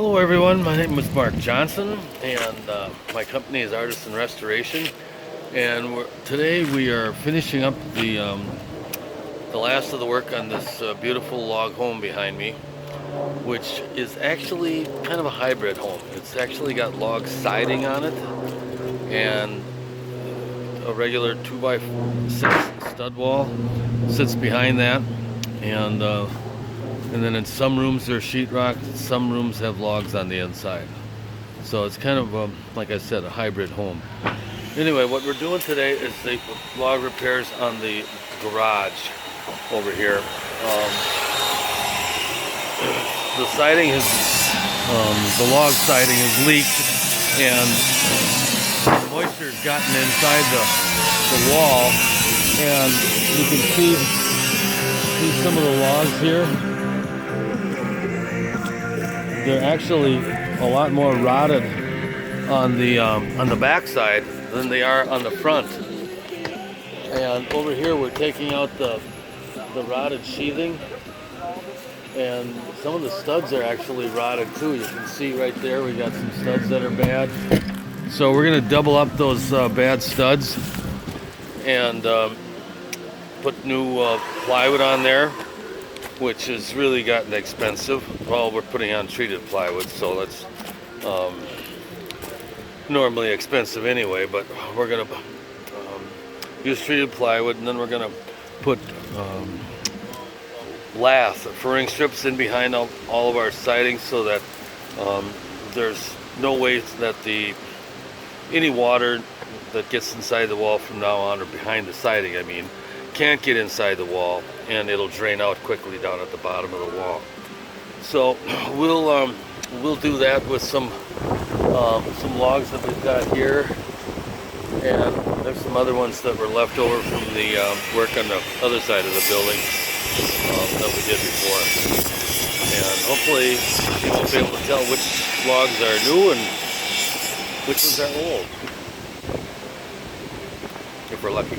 Hello everyone, my name is Mark Johnson and my company is Artisan Restoration, and today we are finishing up the last of the work on this beautiful log home behind me, which is actually kind of a hybrid home. It's actually got log siding on it and a regular 2x6 stud wall sits behind that, and and then in some rooms there's sheetrock, some rooms have logs on the inside. So it's kind of, like I said, a hybrid home. Anyway, what we're doing today is the log repairs on the garage over here. The siding has, the log siding has leaked, and moisture has gotten inside the wall, and you can see some of the logs here. They're actually a lot more rotted on the back side than they are on the front. And over here we're taking out the rotted sheathing, and some of the studs are actually rotted too. You can see right there we got some studs that are bad. So we're gonna double up those bad studs and put new plywood on there, which has really gotten expensive. Well, we're putting on treated plywood, so that's normally expensive anyway, but we're gonna use treated plywood, and then we're gonna put lath, furring strips in behind all of our siding, so that there's no way that any water that gets inside the wall from now on, or behind the siding, I mean, can't get inside the wall, and it'll drain out quickly down at the bottom of the wall. So we'll do that with some logs that we've got here, and there's some other ones that were left over from the work on the other side of the building that we did before. And hopefully you will be able to tell which logs are new and which ones are old, if we're lucky.